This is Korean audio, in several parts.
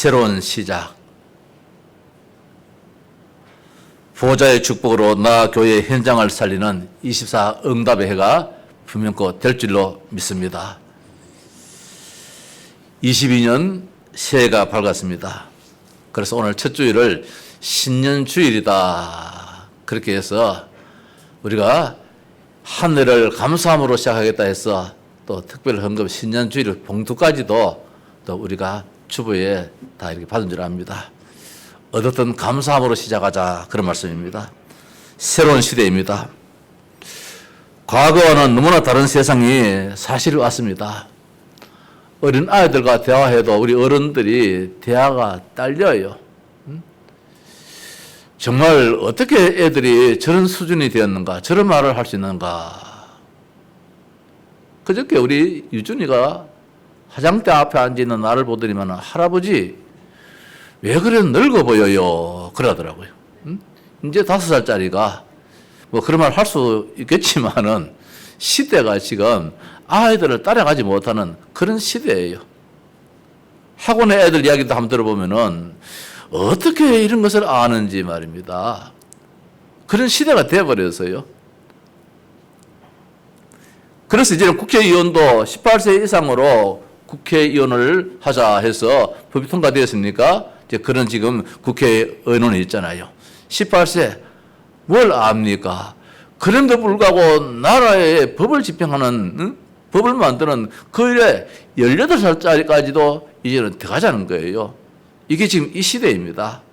새로운 시작. 보호자의 축복으로 나 교회 현장을 살리는 24 응답의 해가 분명코 될 줄로 믿습니다. 22년 새해가 밝았습니다. 그래서 오늘 첫 주일을 신년주일이다. 그렇게 해서 우리가 한 해를 감사함으로 시작하겠다 해서 또 특별 헌금 신년주일 봉투까지도 또 우리가 주부에 다 이렇게 받은 줄 압니다. 얻었던 감사함으로 시작하자, 그런 말씀입니다. 새로운 시대입니다. 과거와는 너무나 다른 세상이 사실 왔습니다. 어린 아이들과 대화해도 우리 어른들이 대화가 딸려요. 정말 어떻게 애들이 저런 수준이 되었는가, 저런 말을 할 수 있는가. 그저께 우리 유준이가 화장대 앞에 앉아있는 나를 보더니만 할아버지 왜 그래 늙어 보여요 그러더라고요. 이제 5살짜리가 뭐 그런 말 할 수 있겠지만은 시대가 지금 아이들을 따라가지 못하는 그런 시대예요. 학원의 애들 이야기도 한번 들어보면은 어떻게 이런 것을 아는지 말입니다. 그런 시대가 되어버렸어요. 그래서 이제는 국회의원도 18세 이상으로 국회의원을 하자 해서 법이 통과되었습니까? 이제 그런 지금 국회의원이 있잖아요. 18세 뭘 압니까? 그런데 불구하고 나라의 법을 집행하는, 법을 만드는 그 일에 18살짜리까지도 이제는 들어가자는 거예요. 이게 지금 이 시대입니다.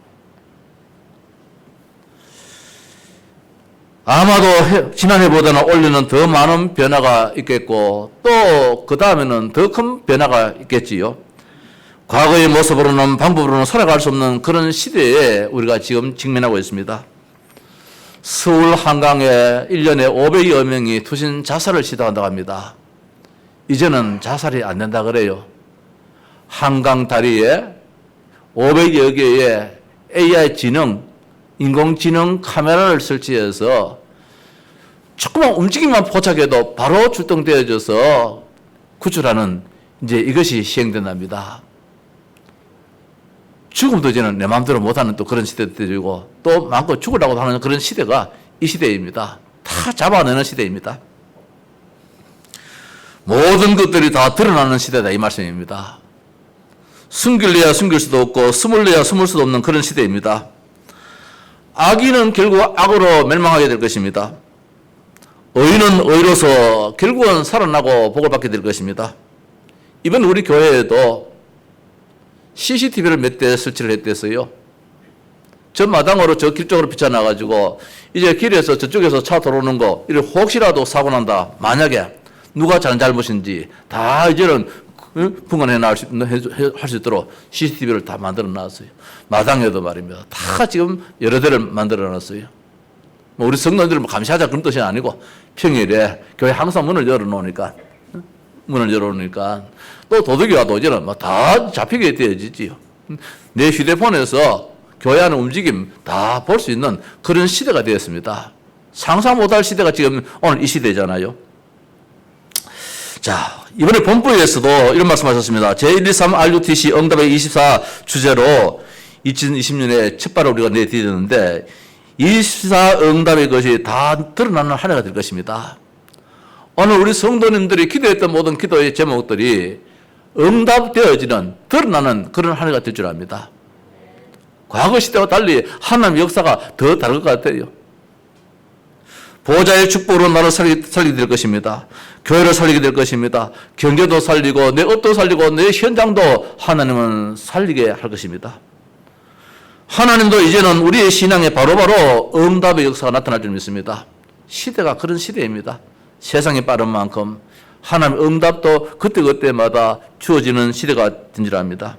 아마도 지난해보다는 올해는 더 많은 변화가 있겠고 또 그 다음에는 더 큰 변화가 있겠지요. 과거의 모습으로는 방법으로는 살아갈 수 없는 그런 시대에 우리가 지금 직면하고 있습니다. 서울 한강에 1년에 500여 명이 투신 자살을 시도한다고 합니다. 이제는 자살이 안 된다 그래요. 한강 다리에 500여 개의 AI 지능, 인공지능 카메라를 설치해서 조금만 움직임만 포착해도 바로 출동되어져서 구출하는 이제 이것이 시행된답니다. 죽음도 이제는 내 마음대로 못하는 또 그런 시대도 되고 또 마음껏 죽으라고 하는 그런 시대가 이 시대입니다. 다 잡아내는 시대입니다. 모든 것들이 다 드러나는 시대다 이 말씀입니다. 숨길래야 숨길 수도 없고 숨을래야 숨을 수도 없는 그런 시대입니다. 악인은 결국 악으로 멸망하게 될 것입니다. 의인은 의로서 결국은 살아나고 복을 받게 될 것입니다. 이번 우리 교회에도 CCTV를 몇 대 설치를 했댔어요. 저 마당으로 저 길 쪽으로 비춰놔가지고 이제 길에서 저쪽에서 차 들어오는 거 이를 혹시라도 사고 난다. 만약에 누가 잘못인지 다 이제는 분간해 할 수 있도록 CCTV를 다 만들어 놨어요. 마당에도 말입니다. 다 지금 여러 대를 만들어 놨어요. 뭐 우리 성도들을 감시하자 그런 뜻이 아니고 평일에 교회 항상 문을 열어놓으니까 또 도둑이 와도 이제는 다 잡히게 되어지지요. 내 휴대폰에서 교회 안의 움직임 다 볼 수 있는 그런 시대가 되었습니다. 상상 못할 시대가 지금 오늘 이 시대잖아요. 자, 이번에 본부에서도 이런 말씀하셨습니다. 제123 RUTC 응답의 24 주제로 2020년에 첫발을 우리가 내드렸는데 24 응답의 것이 다 드러나는 한 해가 될 것입니다. 오늘 우리 성도님들이 기도했던 모든 기도의 제목들이 응답되어지는, 드러나는 그런 한 해가 될 줄 압니다. 과거 시대와 달리 하나님의 역사가 더 다를 것 같아요. 보호자의 축복으로 나를 살리게 될 것입니다. 교회를 살리게 될 것입니다. 경제도 살리고 내 업도 살리고 내 현장도 하나님은 살리게 할 것입니다. 하나님도 이제는 우리의 신앙에 바로바로 응답의 역사가 나타날 줄 믿습니다. 시대가 그런 시대입니다. 세상이 빠른 만큼 하나님의 응답도 그때그때마다 주어지는 시대가 된 줄 압니다.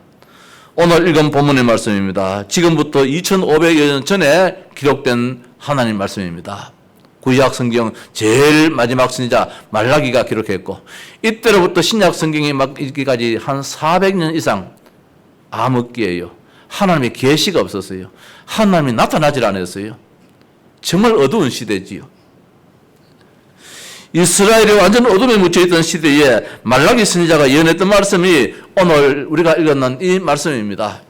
오늘 읽은 본문의 말씀입니다. 지금부터 2500여 년 전에 기록된 하나님 말씀입니다. 구약 성경 제일 마지막 선지자 말라기가 기록했고 이때로부터 신약 성경이 막 읽기까지 한 400년 이상 암흑기예요. 하나님의 계시가 없었어요. 하나님이 나타나질 않았어요. 정말 어두운 시대지요. 이스라엘이 완전 어둠에 묻혀있던 시대에 말라기 선지자가 예언했던 말씀이 오늘 우리가 읽었는 이 말씀입니다.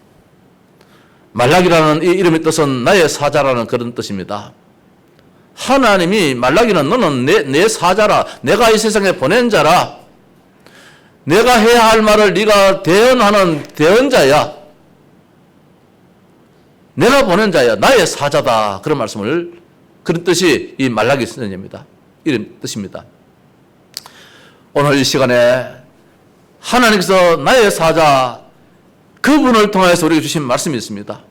말라기라는 이 이름의 뜻은 나의 사자라는 그런 뜻입니다. 하나님이 말라기는 너는 내 사자라, 내가 이 세상에 보낸 자라, 내가 해야 할 말을 네가 대언하는 대언자야, 내가 보낸 자야, 나의 사자다, 그런 말씀을, 그런 뜻이 이 말라기 선언입니다. 이런 뜻입니다. 오늘 이 시간에 하나님께서 나의 사자, 그분을 통해서 우리에게 주신 말씀이 있습니다.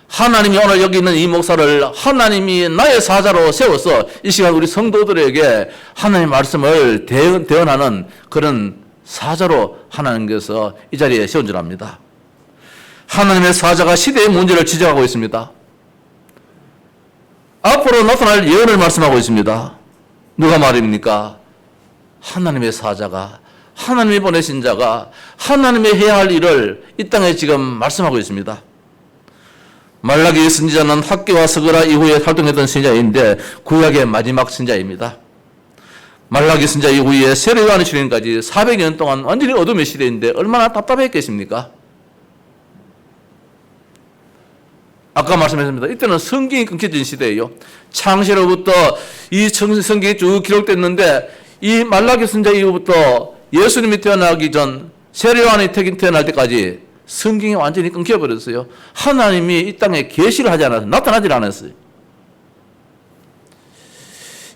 하나님이 오늘 여기 있는 이 목사를 하나님이 나의 사자로 세워서 이 시간 우리 성도들에게 하나님의 말씀을 대언하는 그런 사자로 하나님께서 이 자리에 세운 줄 압니다. 하나님의 사자가 시대의 문제를 지적하고 있습니다. 앞으로 나타날 예언을 말씀하고 있습니다. 누가 말입니까? 하나님의 사자가, 하나님이 보내신 자가 하나님의 해야 할 일을 이 땅에 지금 말씀하고 있습니다. 말라기 선지자는 학개와 스가랴 이후에 활동했던 선지자인데 구약의 마지막 선지자입니다. 말라기 선지자 이후에 세례 요한의 출현까지 400년 동안 완전히 어둠의 시대인데 얼마나 답답했겠습니까? 아까 말씀했습니다. 이때는 성경이 끊겨진 시대예요. 창세로부터 이 성경이 쭉 기록됐는데 이 말라기 선지자 이후부터 예수님이 태어나기 전 세례 요한이 태어날 때까지 성경이 완전히 끊겨버렸어요. 하나님이 이 땅에 계시를 하지 않았어요. 나타나질 않았어요.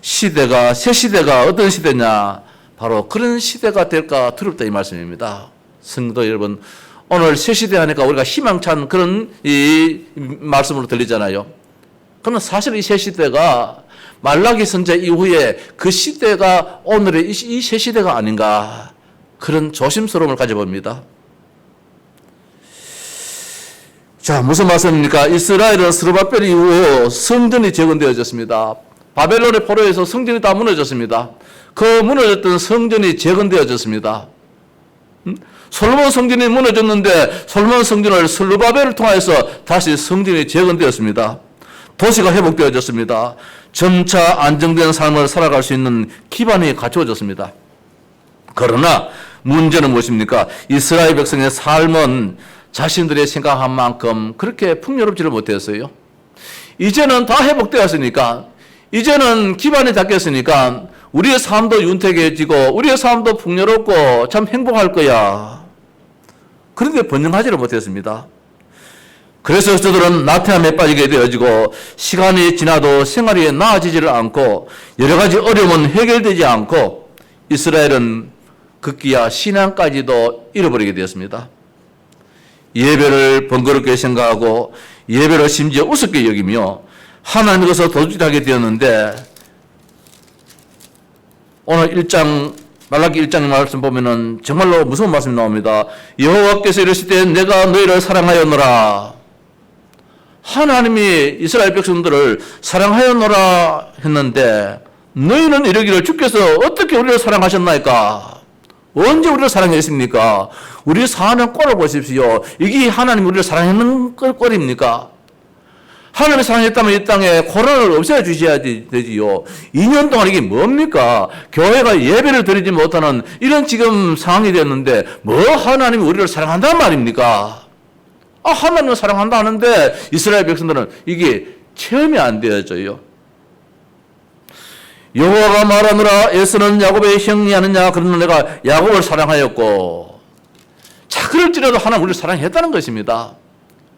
시대가, 새 시대가 어떤 시대냐, 바로 그런 시대가 될까 두렵다 이 말씀입니다. 성도 여러분, 오늘 새 시대 하니까 우리가 희망찬 그런 이 말씀으로 들리잖아요. 그러나 사실 이 새 시대가 말라기 선지자 이후에 그 시대가 오늘의 이 새 시대가 아닌가, 그런 조심스러움을 가져봅니다. 자, 무슨 말씀입니까? 이스라엘은 스룹바벨 이후 성전이 재건되어졌습니다. 바벨론의 포로에서 성전이 다 무너졌습니다. 그 무너졌던 성전이 재건되어졌습니다. 솔로몬 성전이 무너졌는데 솔로몬 성전을 스룹바벨을 통해서 다시 성전이 재건되었습니다. 도시가 회복되어졌습니다. 점차 안정된 삶을 살아갈 수 있는 기반이 갖추어졌습니다. 그러나 문제는 무엇입니까? 이스라엘 백성의 삶은 자신들이 생각한 만큼 그렇게 풍요롭지를 못했어요. 이제는 다 회복되었으니까, 이제는 기반이 닦였으니까 우리의 삶도 윤택해지고 우리의 삶도 풍요롭고 참 행복할 거야. 그런데 번영하지를 못했습니다. 그래서 저들은 나태함에 빠지게 되어지고 시간이 지나도 생활이 나아지지를 않고 여러 가지 어려움은 해결되지 않고 이스라엘은 급기야 신앙까지도 잃어버리게 되었습니다. 예배를 번거롭게 생각하고 예배를 심지어 우습게 여기며 하나님께서 도둑질하게 되었는데, 오늘 1장 말라기 1장의 말씀 보면은 정말로 무서운 말씀이 나옵니다. 여호와께서 이르시되 내가 너희를 사랑하였노라. 하나님이 이스라엘 백성들을 사랑하였노라 했는데 너희는 이러기를 주께서 어떻게 우리를 사랑하셨나이까? 언제 우리를 사랑했습니까? 우리 사는 꼴을 보십시오. 이게 하나님 우리를 사랑하는 꼴입니까? 하나님이 사랑했다면 이 땅에 코로나를 없애 주셔야 되지요. 2년 동안 이게 뭡니까? 교회가 예배를 드리지 못하는 이런 지금 상황이 됐는데 뭐 하나님이 우리를 사랑한단 말입니까? 하나님을 사랑한다 하는데 이스라엘 백성들은 이게 체험이 안 되어져요. 여호와가 말하노라 에서는 야곱의 형이 아느냐, 그러나 내가 야곱을 사랑하였고. 자, 그럴지라도 하나님 우리를 사랑했다는 것입니다.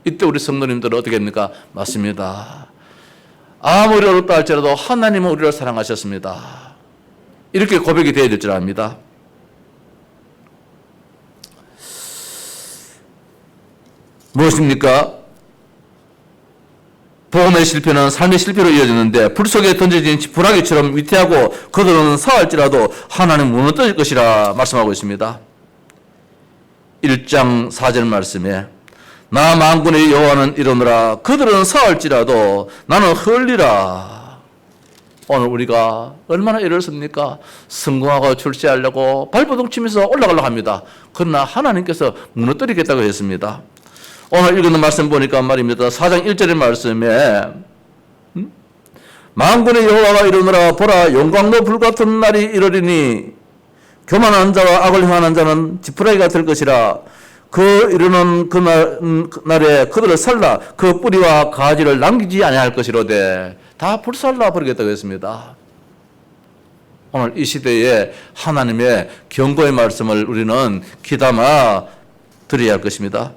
이때 우리 성도님들은 어떻게 합니까? 맞습니다. 아무리 어렵다 할지라도 하나님은 우리를 사랑하셨습니다. 이렇게 고백이 되어야 될 줄 압니다. 무엇입니까? 복음의 실패는 삶의 실패로 이어졌는데 불 속에 던져진 지푸라기처럼 위태하고 그들은 사할지라도 하나님 무너뜨릴 것이라 말씀하고 있습니다. 1장 4절 말씀에 나 만군의 여호와는 이르노라 그들은 사할지라도 나는 흘리라. 오늘 우리가 얼마나 애를 씁니까? 성공하고 출세하려고 발버둥 치면서 올라가려고 합니다. 그러나 하나님께서 무너뜨리겠다고 했습니다. 오늘 읽는 말씀 보니까 말입니다. 4장 1절의 말씀에 만군의 여호와가 이르노라 보라 영광도 불같은 날이 이르리니 교만한 자와 악을 행하는 자는 지푸라기가 될 것이라 이르는 그날에 그들을 살라 그 뿌리와 가지를 남기지 아니할 것이로되 다 불살라 버리겠다고 했습니다. 오늘 이 시대에 하나님의 경고의 말씀을 우리는 귀담아 드려야 할 것입니다.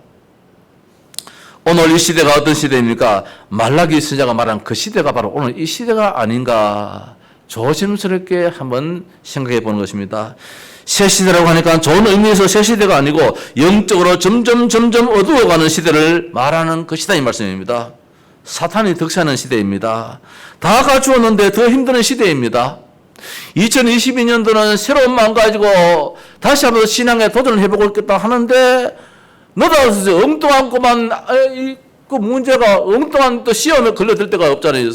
오늘 이 시대가 어떤 시대입니까? 말라기 선지자가 말한 그 시대가 바로 오늘 이 시대가 아닌가 조심스럽게 한번 생각해 보는 것입니다. 새 시대라고 하니까 좋은 의미에서 새 시대가 아니고 영적으로 점점 어두워가는 시대를 말하는 것이다 이 말씀입니다. 사탄이 득세하는 시대입니다. 다 갖추었는데 더 힘드는 시대입니다. 2022년도는 새로운 마음 가지고 다시 한번 신앙에 도전을 해보고 있겠다 하는데 너도 엉뚱한 것만 그 문제가 엉뚱한 또 시험에 걸려들 때가 없잖아요.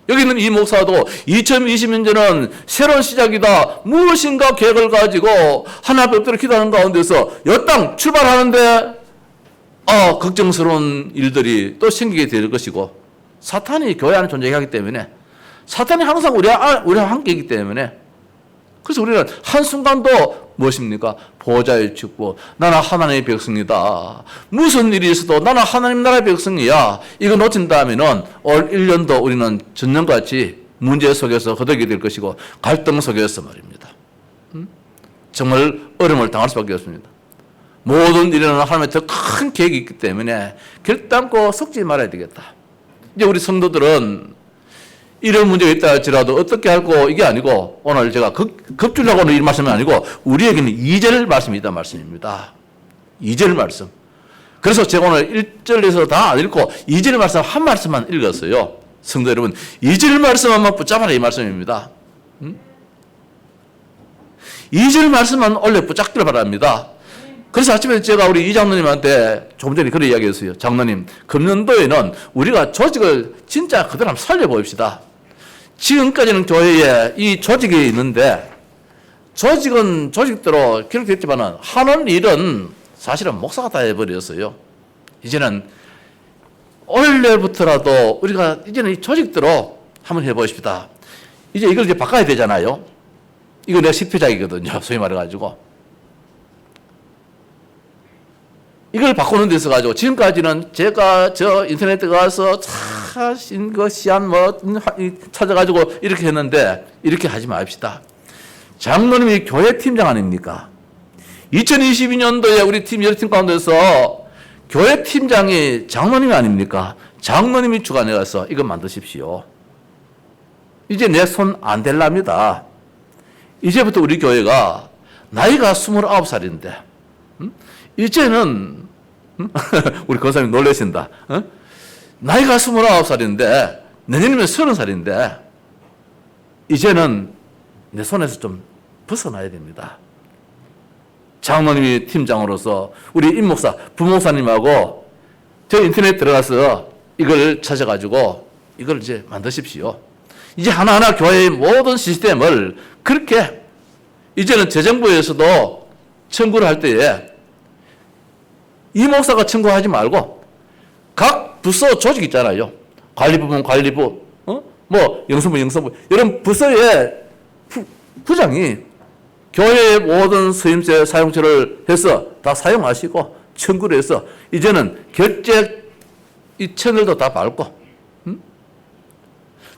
여기 있는 이 목사도 2020년도는 새로운 시작이다. 무엇인가 계획을 가지고 하나님 앞에 기도하는 가운데서 여땅 출발하는데 걱정스러운 일들이 또 생기게 될 것이고 사탄이 교회 안에 존재하기 때문에 사탄이 항상 우리와 함께이기 때문에 그래서 우리는 한순간도 무엇입니까? 보좌의 축복. 나는 하나님의 백성이다. 무슨 일이 있어도 나는 하나님 나라의 백성이야. 이거 놓친다면은 올 1년도 우리는 전년같이 문제 속에서 허덕이게 될 것이고 갈등 속에서 말입니다. 정말 어려움을 당할 수밖에 없습니다. 모든 일에는 하나님의 더 큰 계획이 있기 때문에 결단코 속지 말아야 되겠다. 이제 우리 성도들은 이런 문제가 있다 할지라도 어떻게 할고 이게 아니고 오늘 제가 급주려고 하는 이 말씀이 아니고 우리에게는 2절 말씀이 있다는 말씀입니다. 2절 말씀. 그래서 제가 오늘 1절에서 다 안 읽고 2절 말씀 한 말씀만 읽었어요. 성도 여러분 2절 말씀 한번 붙잡아라 이 말씀입니다. 2절 말씀만 원래 붙잡기를 바랍니다. 그래서 아침에 제가 우리 이 장로님한테 조금 전에 그런 이야기 했어요. 장로님, 금년도에는 우리가 조직을 진짜 그대로 한번 살려봅시다. 지금까지는 교회에 이 조직이 있는데 조직은 조직대로 기록됐지만 하는 일은 사실은 목사가 다 해버렸어요. 이제는 원래부터라도 우리가 이제는 이 조직대로 한번 해보십시다. 이제 이걸 이제 바꿔야 되잖아요. 이거 내 시표작이거든요. 소위 말해가지고. 이걸 바꾸는 데 있어가지고 지금까지는 제가 저 인터넷에 가서 시안 찾아가지고 이렇게 했는데 이렇게 하지 맙시다. 장로님이 교회 팀장 아닙니까? 2022년도에 우리 팀 여러 팀 가운데서 교회 팀장이 장로님이 아닙니까? 장로님이 주관해 가서 이거 만드십시오. 이제 내 손 안 댈랍니다. 이제부터 우리 교회가 나이가 29살인데 이제는 우리 권사님 놀라신다. 나이가 29살인데 내년이면 30살인데 이제는 내 손에서 좀 벗어나야 됩니다. 장로님이 팀장으로서 우리 임목사, 부목사님하고 저 인터넷 들어가서 이걸 찾아가지고 이걸 이제 만드십시오. 이제 하나하나 교회의 모든 시스템을 그렇게 이제는 재정부에서도 청구를 할 때에 이 목사가 청구하지 말고 각 부서 조직 있잖아요. 관리부면 관리부, 영수부 이런 부서의 부장이 교회의 모든 서임세 사용처를 해서 다 사용하시고 청구를 해서 이제는 결제 이 채널도 다 밟고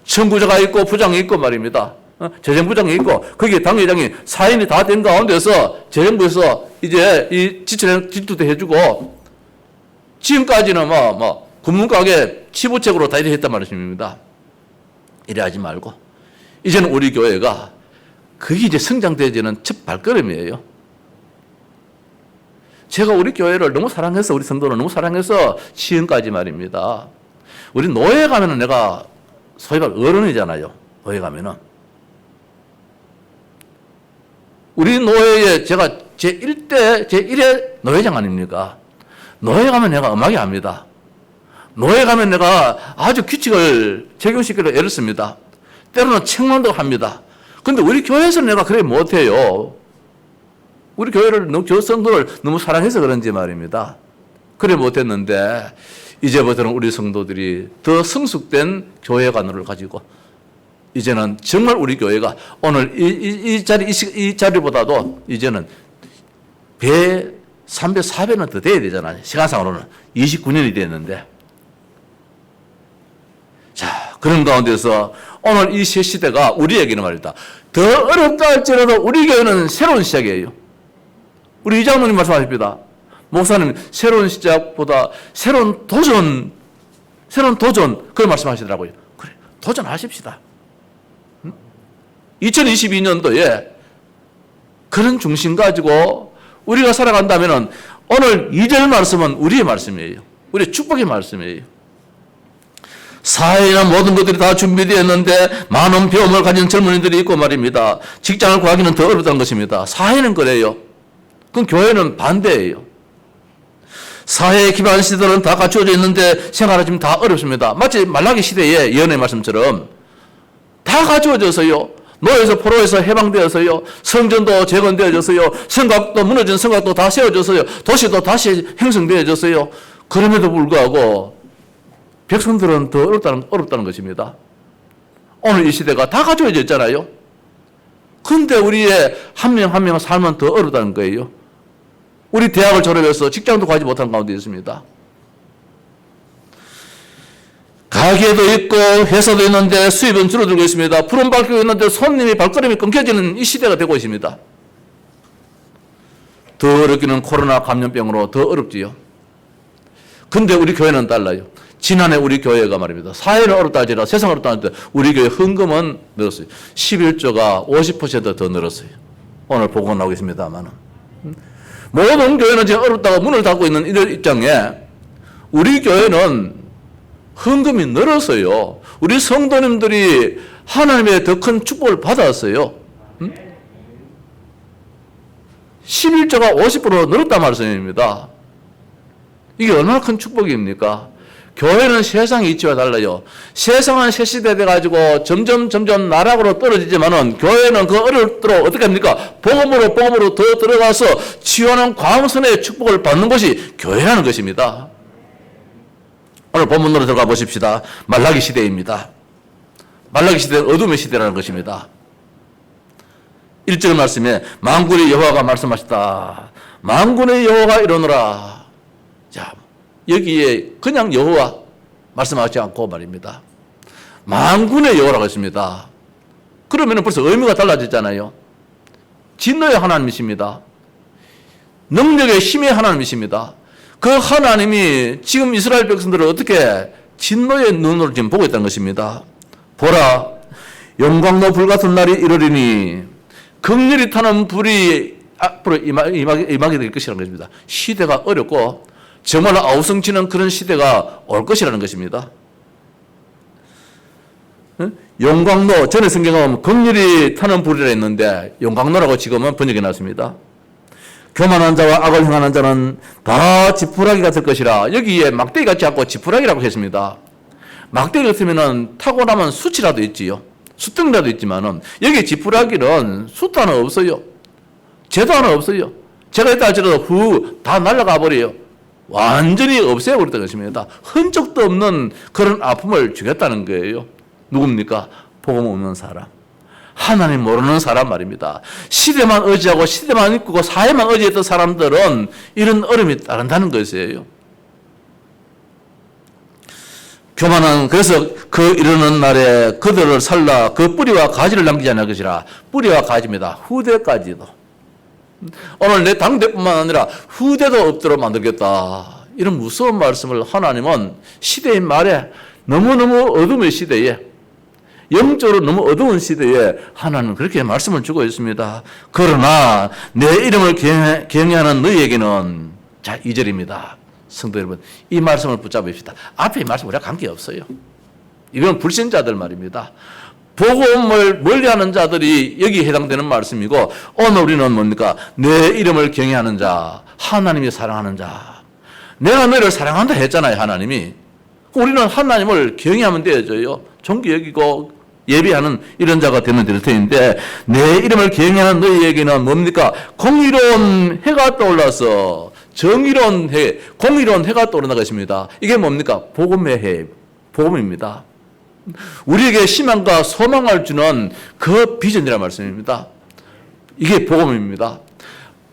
청구자가 있고 부장이 있고 말입니다. 재정부장이 있고 거기에 당회장이 사인이 다 된 가운데서 재정부에서 이제 이 지출도 해주고 지금까지는 금융가게 치부책으로 다 이래 했단 말씀입니다. 이래 하지 말고 이제는 우리 교회가 그게 이제 성장되어지는 첫 발걸음이에요. 제가 우리 교회를 너무 사랑해서 우리 성도를 너무 사랑해서 지금까지 말입니다. 우리 노예 가면은 내가 소위 말 어른이잖아요. 노예 가면은 우리 노예에 제가 제1대 제1회 노예장 아닙니까? 노예 가면 내가 엄하게 합니다. 노예 가면 내가 아주 규칙을 적용시키려 애를 씁니다. 때로는 책망도 합니다. 근데 우리 교회에서는 내가 그래 못해요. 우리 교회를 저 성도를 너무 사랑해서 그런지 말입니다. 그래 못했는데 이제부터는 우리 성도들이 더 성숙된 교회관을 가지고 이제는 정말 우리 교회가 오늘 이 자리보다도 이제는 배 300, 400은 더 돼야 되잖아요. 시간상으로는 29년이 됐는데. 자, 그런 가운데서 오늘 이 새 시대가 우리에게는 말이다. 더 어렵다 할지라도 우리 교회는 새로운 시작이에요. 우리 이장로님 말씀하십니다. 목사님, 새로운 시작보다 새로운 도전, 그걸 말씀하시더라고요. 그래, 도전하십시다. 2022년도에 그런 중심 가지고 우리가 살아간다면 오늘 2절 말씀은 우리의 말씀이에요. 우리의 축복의 말씀이에요. 사회나 모든 것들이 다 준비되었는데 많은 배움을 가진 젊은이들이 있고 말입니다. 직장을 구하기는 더 어렵다는 것입니다. 사회는 그래요. 그럼 교회는 반대예요. 사회에 기반한 시대들은 다 갖추어져 있는데 생활하시면 다 어렵습니다. 마치 말라기 시대의 예언의 말씀처럼 다 갖추어져서요. 노예에서 포로에서 해방되어서요. 성전도 재건되어졌어요. 성곽도 무너진 성곽도 다 세워졌어요. 도시도 다시 형성되어졌어요. 그럼에도 불구하고 백성들은 더 어렵다는 것입니다. 오늘 이 시대가 다 갖추어져 있잖아요. 근데 우리의 한 명 한 명 삶은 더 어렵다는 거예요. 우리 대학을 졸업해서 직장도 가지 못한 가운데 있습니다. 가게도 있고 회사도 있는데 수입은 줄어들고 있습니다. 불은 밝히고 있는데 손님이 발걸음이 끊겨지는 이 시대가 되고 있습니다. 더 어렵기는 코로나 감염병으로 더 어렵지요. 근데 우리 교회는 달라요. 지난해 우리 교회가 말입니다. 사회는 어렵다 할지라 세상은 어렵다 할때 우리 교회 헌금은 늘었어요. 11조가 50% 더 늘었어요. 오늘 보고 나오겠습니다만 모든 교회는 지금 어렵다고 문을 닫고 있는 이들 입장에 우리 교회는 헌금이 늘었어요. 우리 성도님들이 하나님의 더 큰 축복을 받았어요. 11조가 50% 늘었단 말씀입니다. 이게 얼마나 큰 축복입니까? 교회는 세상의 이치와 달라요. 세상은 새 시대 돼가지고 점점 나락으로 떨어지지만은 교회는 그 어렵도록 어떻게 합니까? 복음으로 더 들어가서 치유하는 광선의 축복을 받는 것이 교회라는 것입니다. 오늘 본문으로 들어가 보십시다. 말라기 시대입니다. 말라기 시대는 어둠의 시대라는 것입니다. 1절 말씀에 만군의 여호와가 말씀하셨다. 만군의 여호와가 이러노라. 자, 여기에 그냥 여호와 말씀하지 않고 말입니다. 만군의 여호와라고 했습니다. 그러면 벌써 의미가 달라졌잖아요. 진노의 하나님이십니다. 능력의 힘의 하나님이십니다. 그 하나님이 지금 이스라엘 백성들을 어떻게 진노의 눈으로 지금 보고 있다는 것입니다. 보라, 영광로 불같은 날이 이르리니 극렬히 타는 불이 앞으로 임하게 될 것이라는 것입니다. 시대가 어렵고 정말 아우성치는 그런 시대가 올 것이라는 것입니다. 영광로, 전에 성경에 보면 극렬히 타는 불이라 했는데 영광로라고 지금은 번역해 놨습니다. 교만한 자와 악을 행하는 자는 다 지푸라기가 될 것이라. 여기에 막대기 같지 않고 지푸라기라고 했습니다. 막대기 같으면 타고 나면 숯이라도 있지요. 숯등이라도 있지만은 여기 지푸라기는 숯 하나 없어요. 재도 하나 없어요. 제가 있다 할지라도 다 날아가 버려요. 완전히 없애버렸다는 것입니다. 흔적도 없는 그런 아픔을 주겠다는 거예요. 누굽니까? 복음 없는 사람. 하나님 모르는 사람 말입니다. 시대만 의지하고 시대만 이끌고 사회만 의지했던 사람들은 이런 어려움이 따른다는 것이에요. 교만한, 그래서 그 이르는 날에 그들을 살라 그 뿌리와 가지를 남기지 않을 것이라. 뿌리와 가지입니다. 후대까지도. 오늘 내 당대뿐만 아니라 후대도 없도록 만들겠다. 이런 무서운 말씀을 하나님은 시대의 말에 너무너무 어둠의 시대에, 영적으로 너무 어두운 시대에 하나님은 그렇게 말씀을 주고 있습니다. 그러나 내 이름을 경외하는 너희에게는, 자 2절입니다. 성도 여러분, 이 말씀을 붙잡읍시다. 앞에 이 말씀 우리가 관계없어요. 이건 불신자들 말입니다. 복음을 멀리하는 자들이 여기에 해당되는 말씀이고, 오늘 우리는 뭡니까? 내 이름을 경외하는 자, 하나님이 사랑하는 자. 내가 너를 사랑한다 했잖아요, 하나님이. 우리는 하나님을 경외하면 되어져요. 존귀 여기고 예비하는 이런 자가 되면 될 텐데, 내 이름을 경외하는 너희에게는 뭡니까? 공의로운 해가 떠올라서, 정의로운 해, 공의로운 해가 떠오르는 것입니다. 이게 뭡니까? 복음의 해, 복음입니다. 우리에게 희망과 소망을 주는 그 비전이라는 말씀입니다. 이게 복음입니다.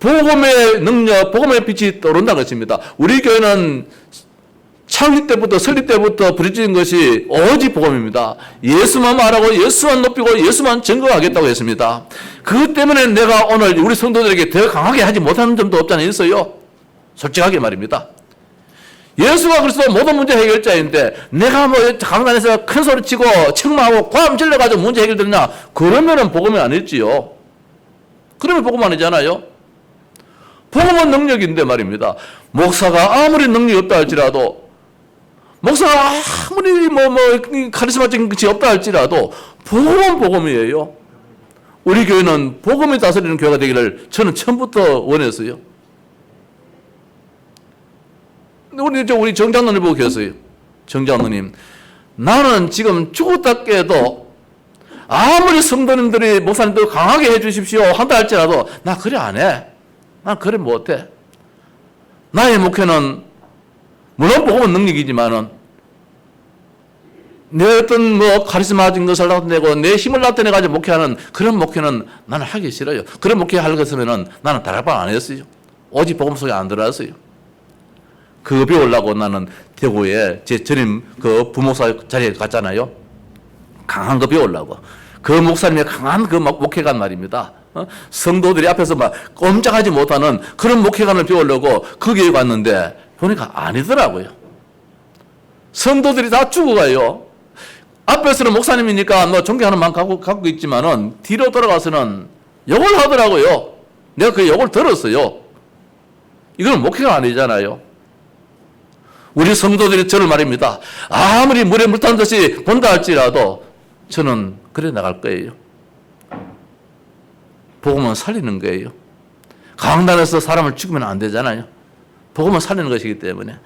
복음의 능력, 복음의 빛이 떠오른다는 것입니다. 우리 교회는 창립 때부터 설립 때부터 부르짖은 것이 오직 복음입니다. 예수만 말하고 예수만 높이고 예수만 증거하겠다고 했습니다. 그것 때문에 내가 오늘 우리 성도들에게 더 강하게 하지 못하는 점도 없지 않아 있어요. 솔직하게 말입니다. 예수가 그리스도 모든 문제 해결자인데 내가 뭐 강단에서 큰 소리 치고 책망하고 고함 질러가지고 문제 해결되느냐? 그러면은 복음이 아니지요. 그러면 복음 아니잖아요. 복음은 능력인데 말입니다. 목사가 아무리 능력이 없다 할지라도, 목사가 아무리 카리스마적인 것이 없다 할지라도 복음은 복음이에요. 우리 교회는 복음이 다스리는 교회가 되기를 저는 처음부터 원했어요. 우리 정장로님 보고 계세요. 정장로님, 나는 지금 죽었다 깨도 아무리 성도님들이 목사님들 강하게 해주십시오 한다 할지라도 나 그래 안 해. 난 그래 못해. 나의 목회는 물론 복음은 능력이지만은 내 어떤 카리스마적인 것을 나타내고 내 힘을 나타내 가지고 목회하는 그런 목회는 나는 하기 싫어요. 그런 목회할 것이면은 나는 다락방 안 했어요. 오직 복음 속에 안 들어갔어요. 그 배우려고 나는 대구에 제 전임 그 부목사 자리에 갔잖아요. 강한 거 배우려고. 그 목사님의 강한 그 목회관 말입니다. 성도들이 앞에서 막 꼼짝하지 못하는 그런 목회관을 배우려고 거기에 갔는데 보니까 아니더라고요. 성도들이 다 죽어가요. 앞에서는 목사님이니까 뭐 존경하는 마음 갖고 있지만은 뒤로 돌아가서는 욕을 하더라고요. 내가 그 욕을 들었어요. 이건 목회가 아니잖아요. 우리 성도들이 저를 말입니다. 아무리 물에 물 탄 듯이 본다 할지라도 저는 그래 나갈 거예요. 복음은 살리는 거예요. 강단에서 사람을 죽이면 안 되잖아요. 복음은 살리는 것이기 때문에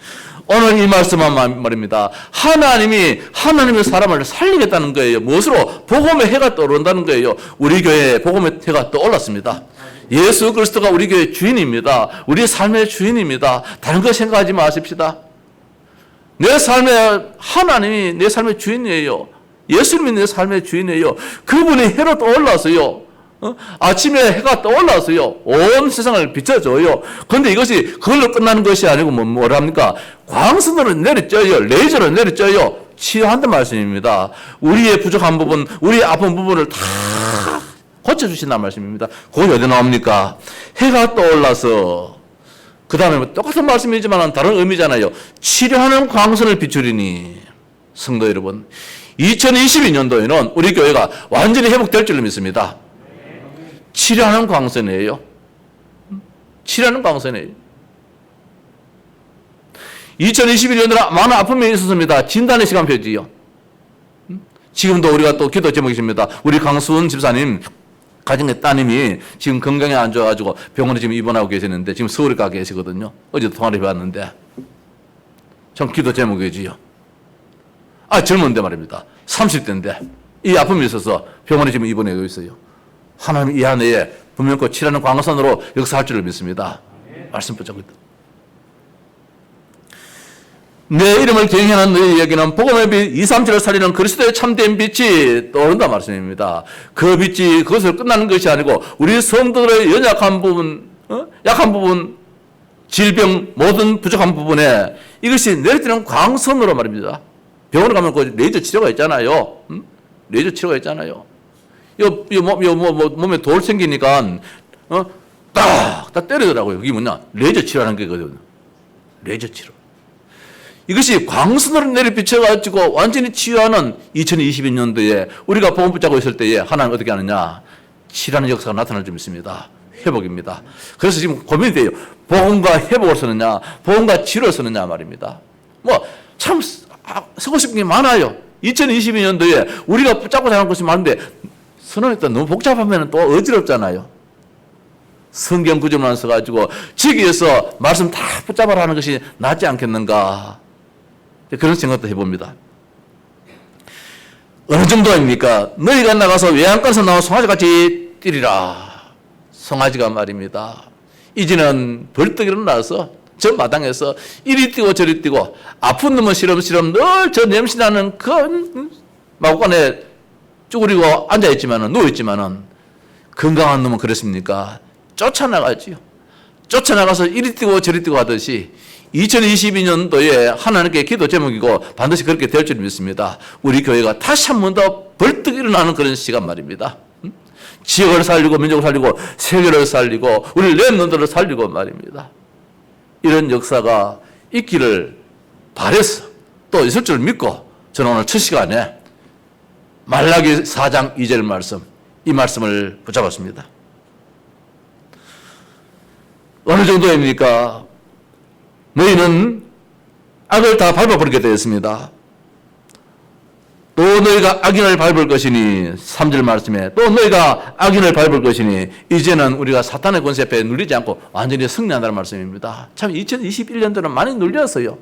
오늘 이 말씀은 말입니다. 하나님이 사람을 살리겠다는 거예요. 무엇으로? 복음의 해가 떠오른다는 거예요. 우리 교회에 복음의 해가 떠올랐습니다. 예수 그리스도가 우리 교회의 주인입니다. 우리 삶의 주인입니다. 다른 거 생각하지 마십시다. 내 삶의 하나님이 내 삶의 주인이에요. 예수님이 내 삶의 주인이에요. 그분이 해로 떠올랐어요. 아침에 해가 떠올랐어요. 온 세상을 비춰줘요. 그런데 이것이 그걸로 끝나는 것이 아니고 뭐랍니까? 광선으로 내리쬐요. 레이저로 내리쬐요. 치유한다는 말씀입니다. 우리의 부족한 부분, 우리의 아픈 부분을 다 고쳐주신다는 말씀입니다. 그건 어디 나옵니까? 해가 떠올라서 그 다음에 똑같은 말씀이지만 다른 의미잖아요. 치료하는 광선을 비추리니. 성도 여러분, 2022년도에는 우리 교회가 완전히 회복될 줄로 믿습니다. 치료하는 광선이에요. 치료하는 광선이에요. 2021년도에 많은 아픔이 있었습니다. 진단의 시간표지요. 지금도 우리가 또 기도 제목이십니다. 우리 강수은 집사님 가정의 따님이 지금 건강이 안 좋아가지고 병원에 지금 입원하고 계시는데 지금 서울에 가 계시거든요. 어제도 통화를 해봤는데 참 기도 제목이지요. 젊은데 말입니다. 30대인데 이 아픔이 있어서 병원에 지금 입원하고 있어요. 하나님 이 한 해에 분명코 치라는 광선으로 역사할 줄을 믿습니다. 말씀 붙잡고 있다. 내 이름을 경외하는 너희에게는 복음의 빛 237을 살리는 그리스도의 참된 빛이 떠오른다 말씀입니다. 그 빛이 그것을 끝나는 것이 아니고 우리 성도들의 연약한 부분, 약한 부분, 질병, 모든 부족한 부분에 이것이 내리쬐는 광선으로 말입니다. 병원에 가면 그 레이저 치료가 있잖아요. 레이저 치료가 있잖아요. 몸에 돌 생기니까 딱 때리더라고요. 그게 뭐냐? 레이저 치료하는 게 거거든요. 레이저 치료. 이것이 광선으로 내리비춰가지고 완전히 치유하는 2022년도에 우리가 복음 붙잡고 있을 때에 하나님 어떻게 하느냐? 치료하는 역사가 나타날 줄 믿습니다. 회복입니다. 그래서 지금 고민이 돼요. 복음과 회복을 쓰느냐, 복음과 치료를 쓰느냐 말입니다. 참 쓰고 싶은 게 많아요. 2022년도에 우리가 붙잡고 사는 것이 많은데 선언이 또 너무 복잡하면 또 어지럽잖아요. 성경 구절만 써가지고 저기에서 말씀 다 붙잡아라 하는 것이 낫지 않겠는가. 그런 생각도 해봅니다. 어느 정도입니까? 너희가 나가서 외양간에서 나온 송아지같이 뛰리라. 송아지가 말입니다. 이제는 벌떡 일어나서 저 마당에서 이리 뛰고 저리 뛰고 아픈 놈은 시름시름 늘 저 냄새나는 그 마구간에 쭈그리고 앉아있지만은 누워있지만은 건강한 놈은 그렇습니까? 쫓아나가지요. 쫓아나가서 이리 뛰고 저리 뛰고 하듯이 2022년도에 하나님께 기도 제목이고 반드시 그렇게 될 줄 믿습니다. 우리 교회가 다시 한 번 더 벌떡 일어나는 그런 시간 말입니다. 지역을 살리고 민족을 살리고 세계를 살리고 우리 렘넌트를 살리고 말입니다. 이런 역사가 있기를 바랬어. 또 있을 줄 믿고 저는 오늘 첫 시간에 말라기 4장 2절 말씀, 이 말씀을 붙잡았습니다. 어느 정도입니까? 너희는 악을 다 밟아버리게 되었습니다. 또 너희가 악인을 밟을 것이니 3절 말씀에 또 너희가 악인을 밟을 것이니 이제는 우리가 사탄의 권세 앞에 눌리지 않고 완전히 승리한다는 말씀입니다. 참 2021년도는 많이 눌렸어요.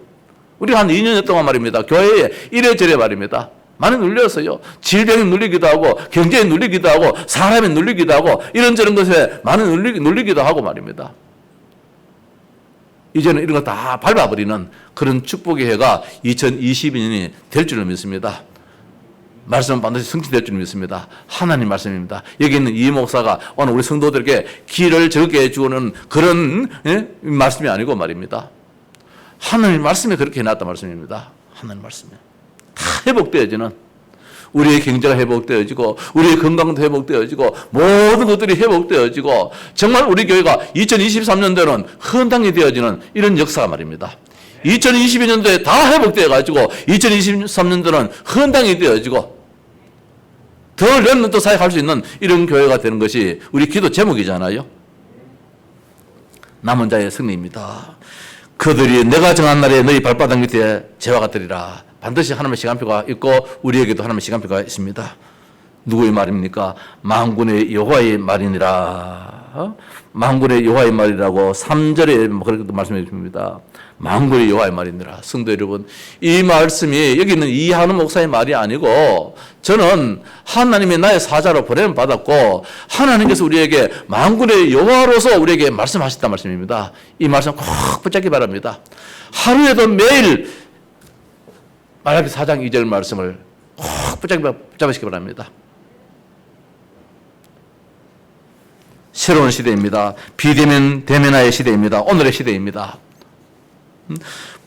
우리가 한 2년 동안 말입니다. 교회에 이래저래 말입니다. 많이 눌렸어요. 질병에 눌리기도 하고 경제에 눌리기도 하고 사람에 눌리기도 하고 이런저런 것에 많이 눌리기도 하고 말입니다. 이제는 이런 거 다 밟아버리는 그런 축복의 해가 2022년이 될 줄을 믿습니다. 말씀은 반드시 성취될 줄 믿습니다. 하나님 말씀입니다. 여기 있는 이 목사가 오늘 우리 성도들에게 길을 적게 해주는 그런 말씀이 아니고 말입니다. 하나님 말씀이 그렇게 해놨단 말씀입니다. 하나님 말씀이 다 회복되어지는, 우리의 경제가 회복되어지고 우리의 건강도 회복되어지고 모든 것들이 회복되어지고 정말 우리 교회가 2023년도에는 헌당이 되어지는 이런 역사가 말입니다. 2022년도에 다 회복되어가지고 2023년도는 헌당이 되어지고 더 렘넌트 사역할 수 있는 이런 교회가 되는 것이 우리 기도 제목이잖아요. 남은 자의 승리입니다. 그들이 내가 정한 날에 너희 발바닥 밑에 재와 같으리라. 반드시 하나님의 시간표가 있고 우리에게도 하나님의 시간표가 있습니다. 누구의 말입니까? 만군의 여호와의 말이니라. 만군의 여호와의 말이라고 3절에 그렇게 말씀해 주십니다. 만군의 여호와의 말이니라. 성도 여러분, 이 말씀이 여기 있는 이한우 목사의 말이 아니고 저는 하나님이 나의 사자로 보냄 받았고 하나님께서 우리에게 만군의 여호와로서 우리에게 말씀하셨단 말씀입니다. 이 말씀 꼭 붙잡기 바랍니다. 하루에도 매일 말라기 4장 2절 말씀을 꼭 붙잡으시기 바랍니다. 새로운 시대입니다. 비대면 대면화의 시대입니다. 오늘의 시대입니다.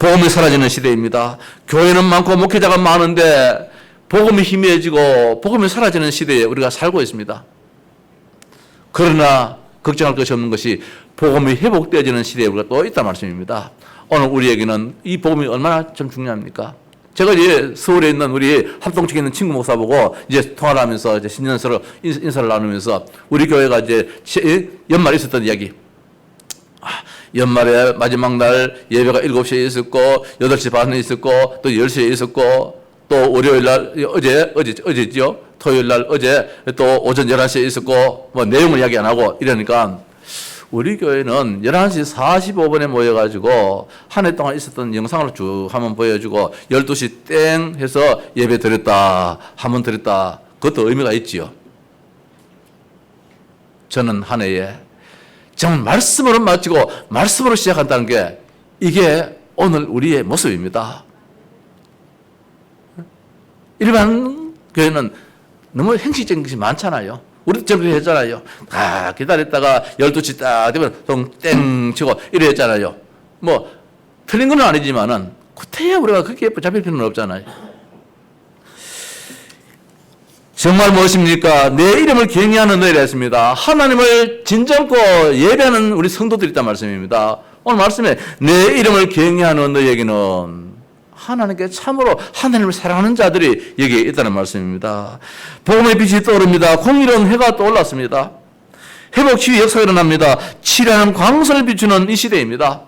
복음이 사라지는 시대입니다. 교회는 많고 목회자가 많은데 복음이 희미해지고 복음이 사라지는 시대에 우리가 살고 있습니다. 그러나 걱정할 것이 없는 것이 복음이 회복되어지는 시대에 우리가 또 있다는 말씀입니다. 오늘 우리에게는 이 복음이 얼마나 좀 중요합니까? 제가 이제 서울에 있는 우리 합동측에 있는 친구 목사 보고 이제 통화를 하면서 이제 신년서로 인사를 나누면서 우리 교회가 이제 연말에 있었던 이야기. 연말에 마지막 날 예배가 7시에 있었고 8시 반에 있었고 또 10시에 있었고 또 월요일 날 어제죠. 토요일 날 어제 또 오전 11시에 있었고 뭐 내용을 이야기 안 하고 이러니까 우리 교회는 11시 45분에 모여가지고 한 해 동안 있었던 영상을 쭉 한번 보여주고 12시 땡 해서 예배 드렸다, 한번 드렸다. 그것도 의미가 있지요. 저는 한 해에 정말 말씀으로 마치고 말씀으로 시작한다는 게 이게 오늘 우리의 모습입니다. 일반 교회는 너무 형식적인 것이 많잖아요. 우리도 저렇게 했잖아요. 다 기다렸다가 12시 딱 되면 땡 치고 이래 했잖아요. 뭐 틀린 건 아니지만은 그때야 우리가 그렇게 잡힐 필요는 없잖아요. 정말 무엇입니까? 내 이름을 경외하는 너희라 했습니다. 하나님을 진정고 예배하는 우리 성도들이 있단 말씀입니다. 오늘 말씀에 내 이름을 경외하는 너희에게는 하나님께 참으로 하나님을 사랑하는 자들이 여기에 있다는 말씀입니다. 복음의 빛이 떠오릅니다. 공의로운 해가 떠올랐습니다. 회복 치유 역사가 일어납니다. 치료하는 광선을 비추는 이 시대입니다.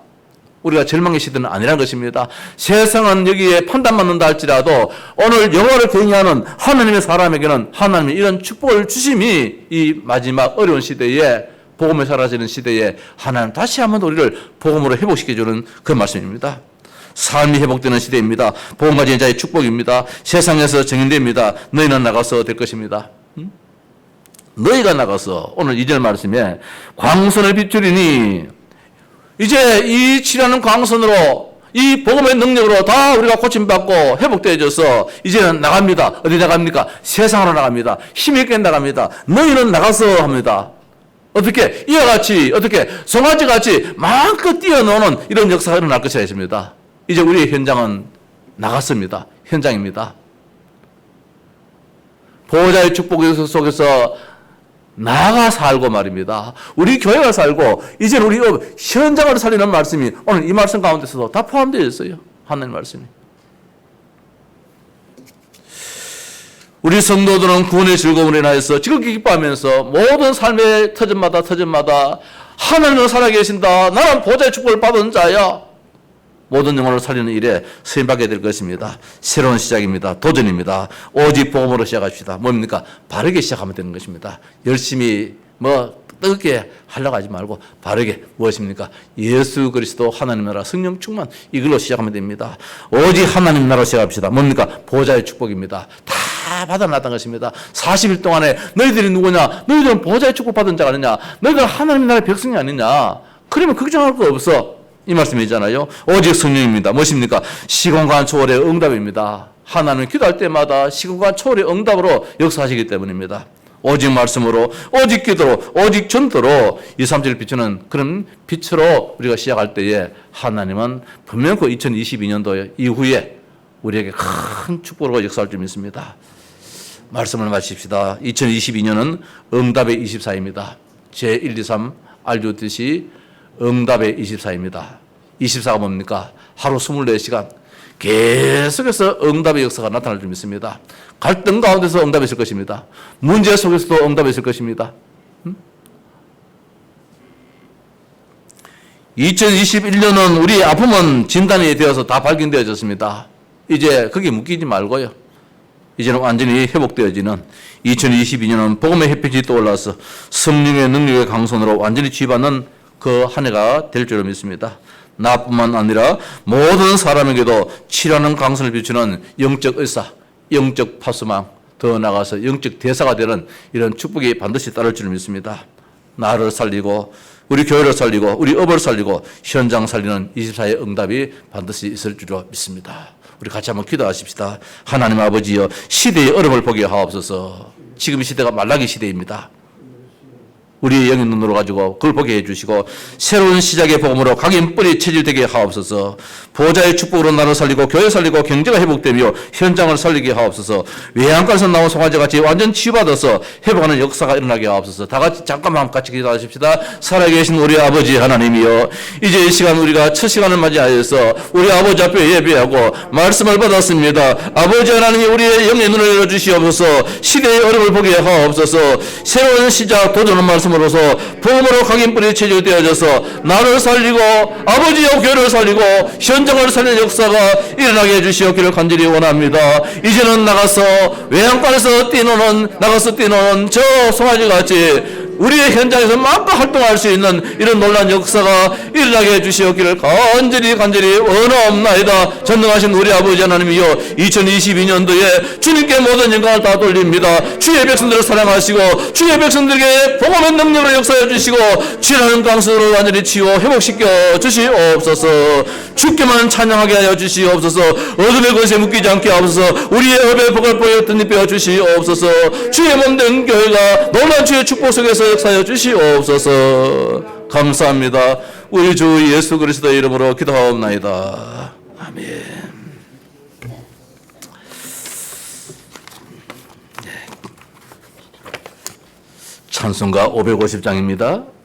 우리가 절망의 시대는 아니라는 것입니다. 세상은 여기에 판단받는다 할지라도 오늘 여호와를 경외하는 하나님의 사람에게는 하나님이 이런 축복을 주심이 이 마지막 어려운 시대에 복음이 사라지는 시대에 하나님 다시 한번 우리를 복음으로 회복시켜주는 그 말씀입니다. 삶이 회복되는 시대입니다. 복음 가진 자의 축복입니다. 세상에서 정인됩니다. 너희는 나가서 될 것입니다. 너희가 나가서 오늘 2절 말씀에 광선을 비추리니 이제 이 치료하는 광선으로 이 복음의 능력으로 다 우리가 고침받고 회복되어져서 이제는 나갑니다. 어디 나갑니까? 세상으로 나갑니다. 힘있게 나갑니다. 너희는 나가서 합니다. 어떻게 이와 같이 어떻게 송아지 같이 마음껏 뛰어노는 이런 역사가 일어날 것이라 했습니다. 이제 우리의 현장은 나갔습니다. 현장입니다. 보호자의 축복 속에서 나가 살고 말입니다. 우리 교회가 살고 이제 우리 현장을 살리는 말씀이 오늘 이 말씀 가운데서도 다 포함되어 있어요. 하나님 말씀이. 우리 성도들은 구원의 즐거움을 인하여서 지극히 기뻐하면서 모든 삶의 터전마다 하나님은 살아계신다. 나는 보호자의 축복을 받은 자야. 모든 영혼을 살리는 일에 쓰임받게 될 것입니다. 새로운 시작입니다. 도전입니다. 오직 복음으로 시작합시다. 뭡니까? 바르게 시작하면 되는 것입니다. 열심히 뜨겁게 하려고 하지 말고 바르게 무엇입니까? 예수 그리스도 하나님 나라 성령 충만 이걸로 시작하면 됩니다. 오직 하나님 나라로 시작합시다. 뭡니까? 보호자의 축복입니다. 다 받아놨던 것입니다. 40일 동안에 너희들이 누구냐? 너희들은 보호자의 축복 받은 자가 아니냐? 너희들은 하나님 나라의 백성이 아니냐? 그러면 걱정할 거 없어. 이 말씀이잖아요. 오직 성령입니다. 무엇입니까? 시공간 초월의 응답입니다. 하나님 기도할 때마다 시공간 초월의 응답으로 역사하시기 때문입니다. 오직 말씀으로, 오직 기도로, 오직 전도로 2, 3절 비추는 그런 빛으로 우리가 시작할 때에 하나님은 분명 그 2022년도 이후에 우리에게 큰 축복으로 역사할 줄 믿습니다. 말씀을 마칩시다. 2022년은 응답의 24입니다. 제1, 2, 3 알려듯이 응답의 24입니다. 24가 뭡니까? 하루 24시간 계속해서 응답의 역사가 나타날 줄 믿습니다. 갈등 가운데서 응답이 있을 것입니다. 문제 속에서도 응답이 있을 것입니다. 2021년은 우리의 아픔은 진단이 되어서 다 발견되어졌습니다. 이제 거기에 묶이지 말고요. 이제는 완전히 회복되어지는 2022년은 복음의 햇빛이 떠올라서 성령의 능력의 강손으로 완전히 취받는 그 한 해가 될 줄로 믿습니다. 나뿐만 아니라 모든 사람에게도 치료하는 강선을 비추는 영적 의사, 영적 파수망, 더 나아가서 영적 대사가 되는 이런 축복이 반드시 따를 줄을 믿습니다. 나를 살리고 우리 교회를 살리고 우리 업을 살리고 현장 살리는 24의 응답이 반드시 있을 줄로 믿습니다. 우리 같이 한번 기도하십시다. 하나님 아버지여, 시대의 어려움을 보게 하옵소서. 지금 이 시대가 말라기 시대입니다. 우리의 영의 눈으로 가지고 그걸 보게 해주시고 새로운 시작의 복음으로 각인 뿌리 체질되게 하옵소서. 보호자의 축복으로 나를 살리고 교회 살리고 경제가 회복되며 현장을 살리게 하옵소서. 외양간에서 나온 송아지같이 완전 치유받아서 회복하는 역사가 일어나게 하옵소서. 다 같이 잠깐만 같이 기도하십시다. 살아계신 우리 아버지 하나님이여, 이제 이 시간 우리가 첫 시간을 맞이하여서 우리 아버지 앞에 예배하고 말씀을 받았습니다. 아버지 하나님이 우리의 영의 눈을 열어주시옵소서. 시대의 어려움을 보게 하옵소서. 새로운 시작 도전의 말씀 으로서 복음으로 각인 뿌리 체질되어져서 나를 살리고 아버지여 교회를 살리고 현장을 살리는 역사가 일어나게 해주시옵기를 간절히 원합니다. 이제는 나가서 외양간에서 뛰노는 저 송아지같이 우리의 현장에서 마음껏 활동할 수 있는 이런 놀라운 역사가 일어나게 해주시옵기를 간절히 원하옵나이다. 전능하신 우리 아버지 하나님이여, 2022년도에 주님께 모든 영광을 다 돌립니다. 주의 백성들을 사랑하시고 주의 백성들에게 복음의 능력으로 역사해 주시고 치료하는 강수로 완전히 치워 회복시켜 주시옵소서. 주께만 찬양하게 하여 주시옵소서. 어둠의 것에 묶이지 않게 하옵소서. 우리의 업의 복을 보여 덧입혀 주시옵소서. 주의 몸된 교회가 놀라운 주의 축복 속에서 역사하여 주시옵소서. 감사합니다. 우리 주 예수 그리스도의 이름으로 기도하옵나이다. 아멘. 찬송가 550장입니다.